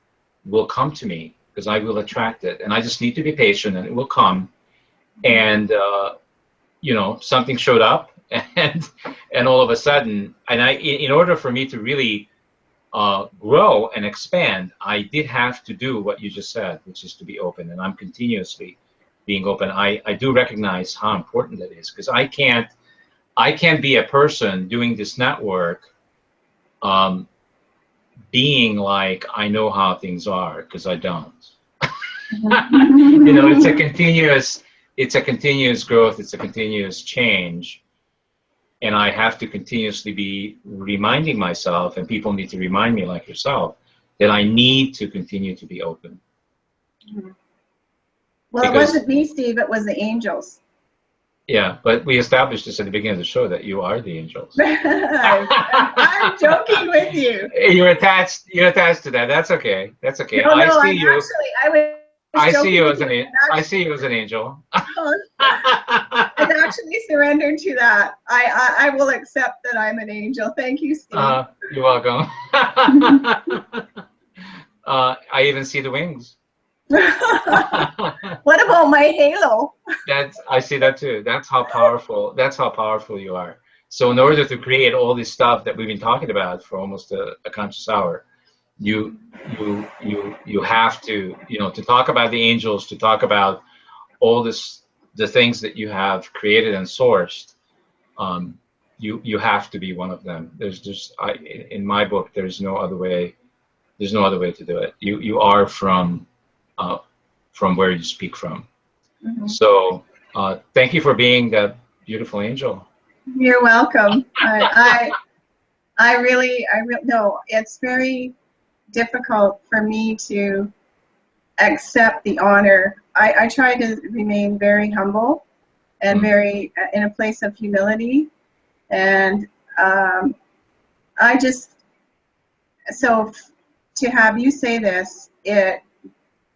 will come to me, because I will attract it, and I just need to be patient, and it will come. And something showed up, and all of a sudden, and in order for me to really grow and expand, I did have to do what you just said, which is to be open, and I'm continuously being open. I do recognize how important that is, because I can't be a person doing this network being like I know how things are, because I don't. It's a continuous growth, it's a continuous change, and I have to continuously be reminding myself, and people need to remind me, like yourself, that I need to continue to be open. Well, it wasn't me, Steve, it was the angels. Yeah, but we established this at the beginning of the show that you are the angels. I'm joking with you. You're attached to that. That's okay. That's okay. No, I see you. I see you as an angel. I've actually surrendered to that. I will accept that I'm an angel. Thank you, Steve. You're welcome. I even see the wings. What about my halo? I see that too. That's how powerful you are. So in order to create all this stuff that we've been talking about for almost a conscious hour, you have to, to talk about the angels, to talk about all the things that you have created and sourced. You have to be one of them. In my book, there's no other way to do it. You are from where you speak from. Mm-hmm. So thank you for being that beautiful angel. You're welcome. I really no, it's very difficult for me to accept the honor. I try to remain very humble and very in a place of humility, and so to have you say this, it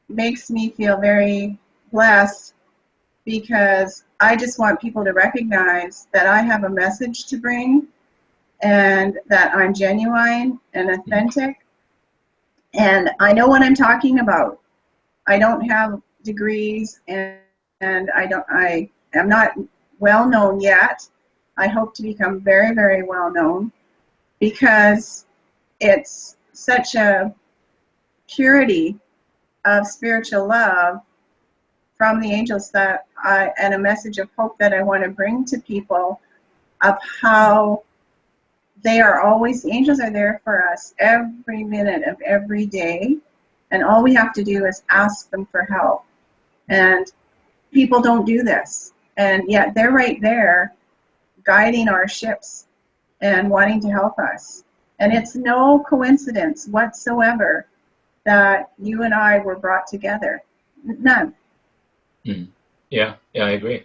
makes me feel very blessed, because I just want people to recognize that I have a message to bring, and that I'm genuine and authentic, and I know what I'm talking about. I don't have degrees, and I am not well known yet. I hope to become very, very well known, because it's such a purity of spiritual love from the angels that and a message of hope that I want to bring to people of how they are always, the angels are there for us every minute of every day, and all we have to do is ask them for help. And people don't do this, and yet they're right there guiding our ships and wanting to help us. And it's no coincidence whatsoever that you and I were brought together. None. Yeah, I agree.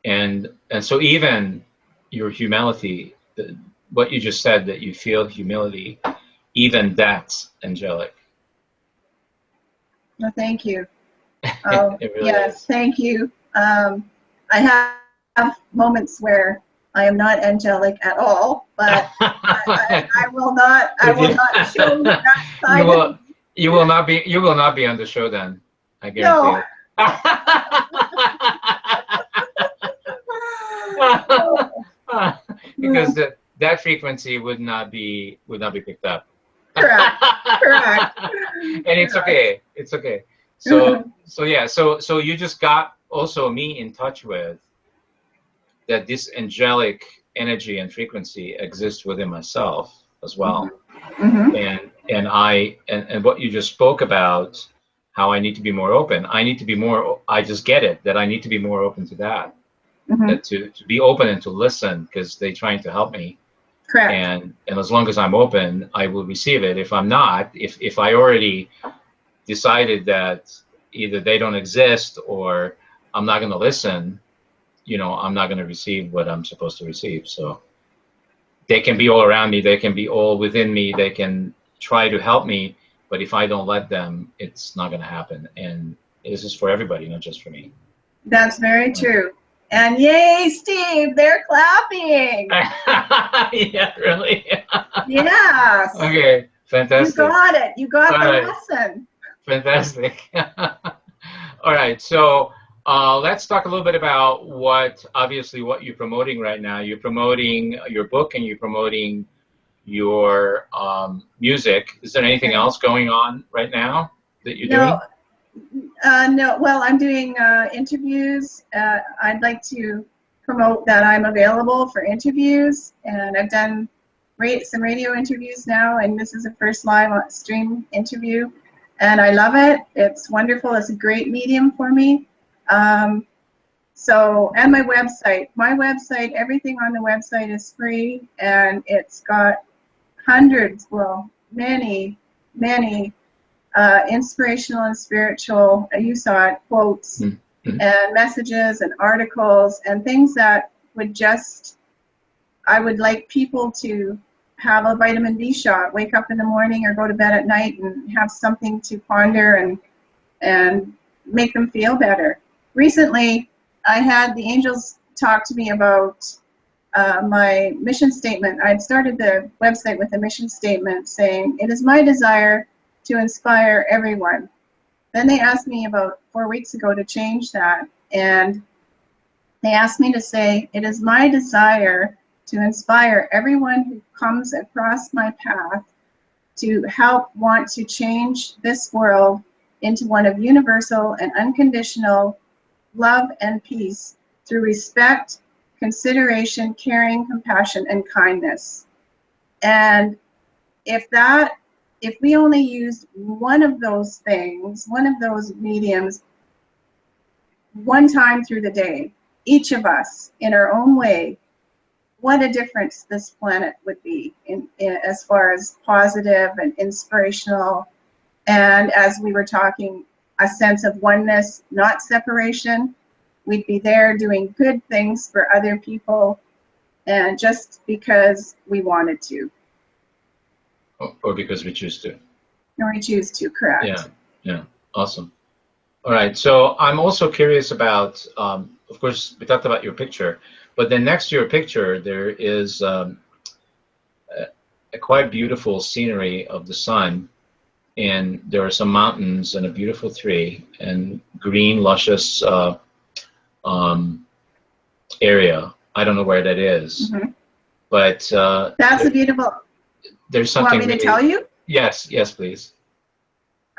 And so even your humility, what you just said, that you feel humility, even that's angelic. No, thank you. It really Yes, is. thank you. I have moments where I am not angelic at all, but I will not show that side of me. You will not be on the show then. I guarantee No. it. Because that frequency would not be picked up. Correct. And it's okay. It's okay. So yeah. So you just got also me in touch with that this angelic energy and frequency exists within myself as well. Mm-hmm. And what you just spoke about, how I need to be more open. I just get it, that I need to be more open to that. Mm-hmm. That to be open and to listen, because they're trying to help me. Correct. And as long as I'm open, I will receive it. If I'm not, if I already decided that either they don't exist or I'm not going to listen, I'm not going to receive what I'm supposed to receive. So they can be all around me, they can be all within me, they can try to help me, but if I don't let them, it's not going to happen. And this is for everybody, not just for me. That's very true. And yay, Steve, they're clapping. Yeah, really? Yes. Okay, fantastic. You got it. You got All the right. lesson. Fantastic. All right, so let's talk a little bit about what you're promoting right now. You're promoting your book and you're promoting your music. Is there anything else going on right now that you're doing? No. Well, I'm doing interviews. I'd like to promote that I'm available for interviews, and I've done some radio interviews now, and this is the first live stream interview, and I love it. It's wonderful. It's a great medium for me. And my website, everything on the website is free, and it's got many inspirational and spiritual, you saw it, quotes and messages and articles and things that I would like people to have a vitamin D shot, wake up in the morning or go to bed at night and have something to ponder and make them feel better. Recently, I had the angels talk to me about my mission statement. I'd started the website with a mission statement saying, "It is my desire to inspire everyone." Then they asked me about 4 weeks ago to change that, and they asked me to say, "It is my desire to inspire everyone who comes across my path to help want to change this world into one of universal and unconditional love and peace through respect, consideration, caring, compassion, and kindness." And if we only used one of those things, one of those mediums, one time through the day, each of us in our own way, what a difference this planet would be in as far as positive and inspirational, and as we were talking, a sense of oneness, not separation. We'd be there doing good things for other people, and just because we wanted to. Or because we choose to. Or we choose to, correct. Yeah, awesome. All right, so I'm also curious about, of course, we talked about your picture, but then next to your picture, there is a quite beautiful scenery of the sun, and there are some mountains and a beautiful tree and green, luscious area. I don't know where that is, but that's a beautiful. There's something. You want me to tell you? Yes, please.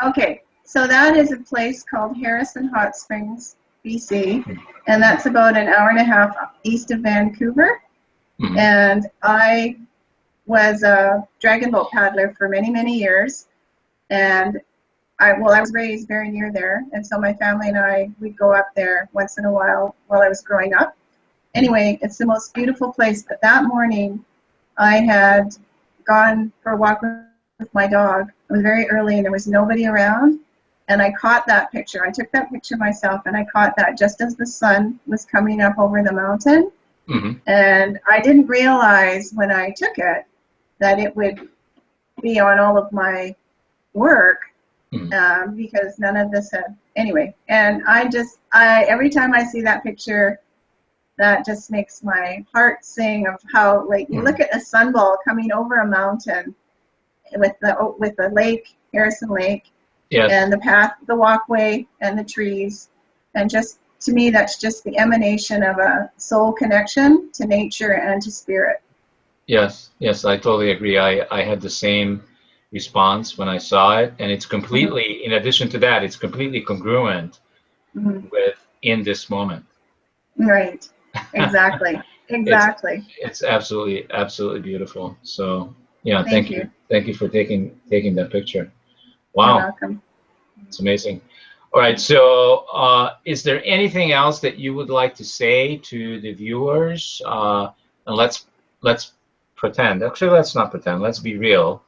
Okay, so that is a place called Harrison Hot Springs, BC, and that's about an hour and a half east of Vancouver. Mhm. And I was a dragon boat paddler for many, many years. And I was raised very near there. And so my family and I, we'd go up there once in a while I was growing up. Anyway, it's the most beautiful place. But that morning, I had gone for a walk with my dog. It was very early and there was nobody around. And I caught that picture. I took that picture myself and I caught that just as the sun was coming up over the mountain. Mhm. And I didn't realize when I took it that it would be on all of my work, because none of this had, anyway. And every time I see that picture, that just makes my heart sing of how, like, you look at a sunball coming over a mountain with the lake, Harrison Lake, Yes. and the path, the walkway, and the trees. And just, to me, that's just the emanation of a soul connection to nature and to spirit. Yes, yes, I totally agree. I had the same response when I saw it, and it's completely, in addition to that, it's completely congruent with in this moment. Right. Exactly. Exactly. It's absolutely, absolutely beautiful. So, yeah, Thank you. Thank you for taking that picture. You're Wow, welcome. it's amazing. All right, so is there anything else that you would like to say to the viewers? And let's pretend. Actually, let's not pretend. Let's be real.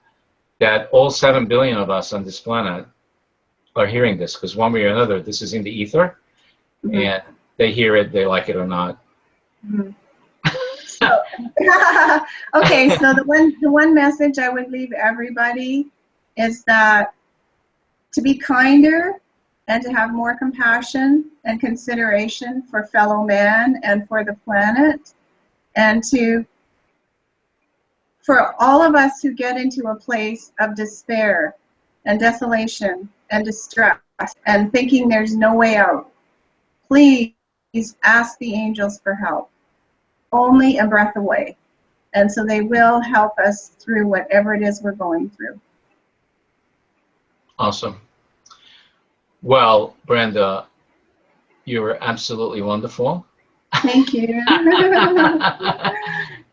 That all 7 billion of us on this planet are hearing this, because one way or another, this is in the ether, and they hear it, they like it or not. So, okay, so the one message I would leave everybody is that to be kinder and to have more compassion and consideration for fellow man and for the planet, and for all of us who get into a place of despair and desolation and distress and thinking there's no way out, please ask the angels for help. Only a breath away. And so they will help us through whatever it is we're going through. Awesome. Well, Brenda, you were absolutely wonderful. Thank you.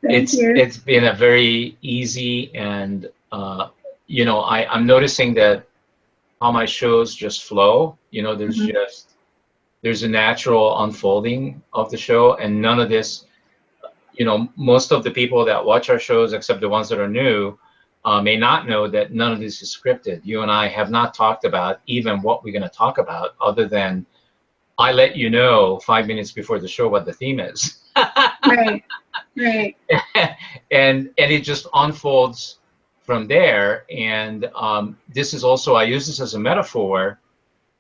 It's been a very easy and you know, I'm noticing that how my shows just flow. You know, there's a natural unfolding of the show, and none of this. You know, most of the people that watch our shows, except the ones that are new, may not know that none of this is scripted. You and I have not talked about even what we're going to talk about, other than I let you know 5 minutes before the show what the theme is. Right. And it just unfolds from there. And this is also, I use this as a metaphor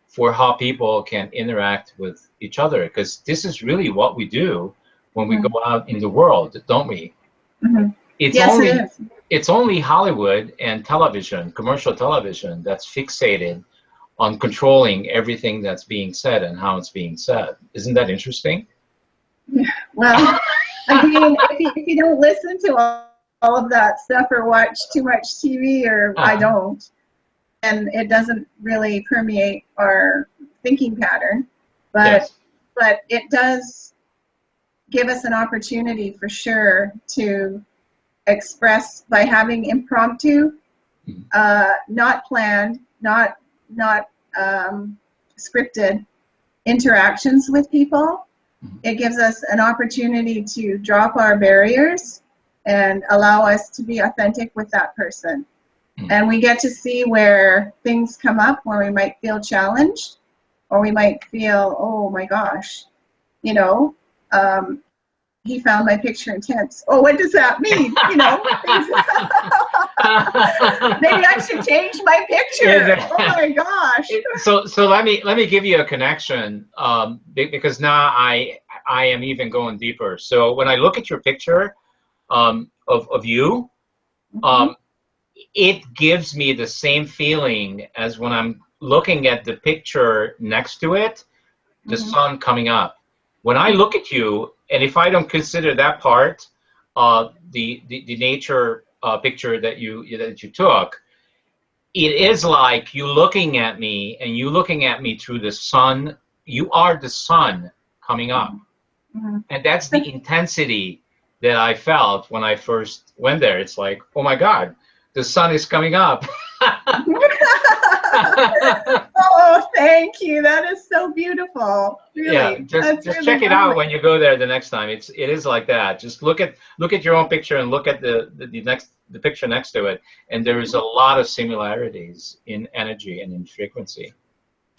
for how people can interact with each other, because this is really what we do when we go out in the world, don't we? It's only Hollywood and television, commercial television, that's fixated on controlling everything that's being said and how it's being said. Isn't that interesting? Yeah. Well, again, if you don't listen to all of that stuff or watch too much TV, or I don't, and it doesn't really permeate our thinking pattern, but it does give us an opportunity for sure to express by having impromptu, not planned, not scripted interactions with people. It gives us an opportunity to drop our barriers and allow us to be authentic with that person. And we get to see where things come up, where we might feel challenged, or we might feel, oh my gosh, you know, he found my picture intense. Oh, what does that mean? You know, maybe I should change my picture. Oh my gosh. So let me give you a connection, because now I am even going deeper. So when I look at your picture of you, it gives me the same feeling as when I'm looking at the picture next to it, the sun coming up. When I look at you, and if I don't consider that part, the nature picture that you took, it is like you looking at me, and you looking at me through the sun, you are the sun coming up. And that's the intensity that I felt when I first went there. It's like, oh my God, the sun is coming up. Oh, thank you. That is so beautiful. Really. Yeah, just really check it lovely. out when you go there the next time. It is like that. Just look at your own picture and look at the picture next to it, and there is a lot of similarities in energy and in frequency.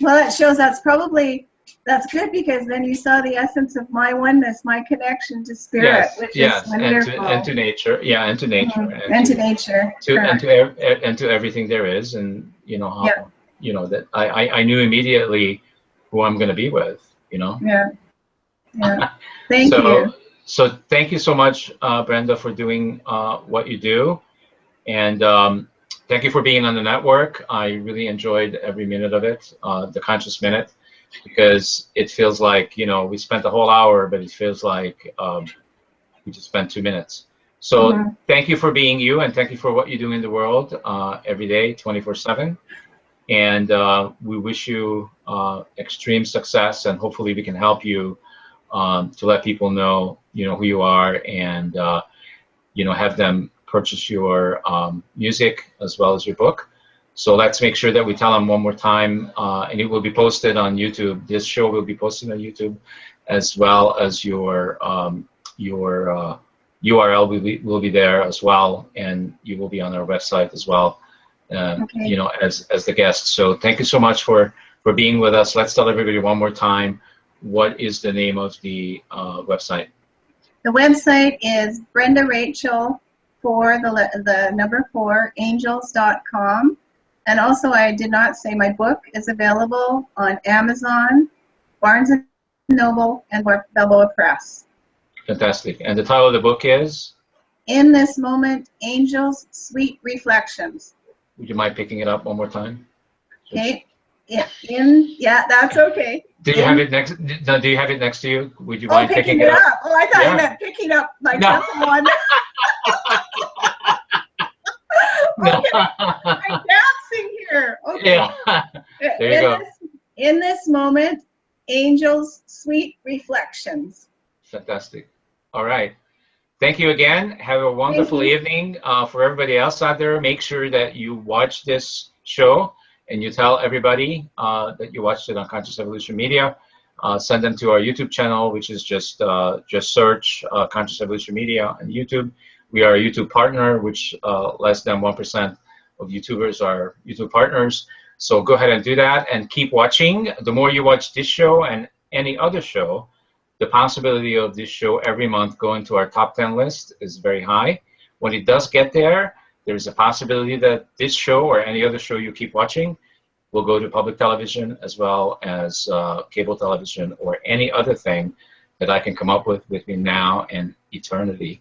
Well, that shows that's good, because then you saw the essence of my oneness, my connection to spirit, which is wonderful. and to nature, and to nature, and to nature, and to everything there is, and you know how you know that I knew immediately who I'm going to be with, you know. Yeah. Thank you. So thank you so much, Brenda, for doing what you do, and thank you for being on the network. I really enjoyed every minute of it, the Conscious Minute, because it feels like, you know, we spent a whole hour, but it feels like we just spent 2 minutes. So thank you for being you, and thank you for what you do in the world every day, 24/7. And we wish you extreme success, and hopefully we can help you to let people know, you know, who you are, and you know, have them purchase your music as well as your book. So let's make sure that we tell them one more time, and it will be posted on YouTube. This show will be posted on YouTube, as well as your URL will be there as well, and you will be on our website as well, you know, as the guest. So thank you so much for being with us. Let's tell everybody one more time, what is the name of the website? The website is Brenda Rachel the number 4 angels.com. And also, I did not say, my book is available on Amazon, Barnes & Noble, and Balboa Press. Fantastic. And the title of the book is? In This Moment, Angels' Sweet Reflections. Would you mind picking it up one more time? Okay. Yeah, that's okay. Do you have it next? No, do you have it next to you? Would you mind picking it up? Oh, I thought you meant picking up my temple one. No. I'm dancing here. Okay. Yeah. There you go. In This Moment, Angels' Sweet Reflections. Fantastic. All right. Thank you again. Have a wonderful evening. For everybody else out there, make sure that you watch this show and you tell everybody that you watched it on Conscious Evolution Media. Send them to our YouTube channel, which is just search Conscious Evolution Media on YouTube. We are a YouTube partner, which less than 1% of YouTubers are YouTube partners. So go ahead and do that and keep watching. The more you watch this show and any other show, the possibility of this show every month going to our top 10 list is very high. When it does get there, there's a possibility that this show or any other show you keep watching will go to public television, as well as cable television or any other thing that I can come up with between now and eternity.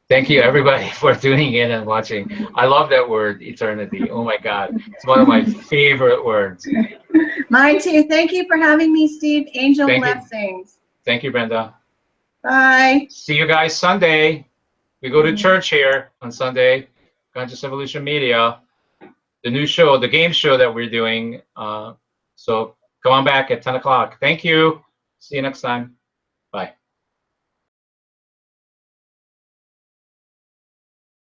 Thank you, everybody, for tuning in and watching. I love that word, eternity. Oh, my God. It's one of my favorite words. Mine, too. Thank you for having me, Steve. Angel blessings. Thank you, Brenda. Bye. See you guys Sunday. We go to church here on Sunday, Conscious Evolution Media. The new show, the game show that we're doing. So come on back at 10 o'clock. Thank you. See you next time.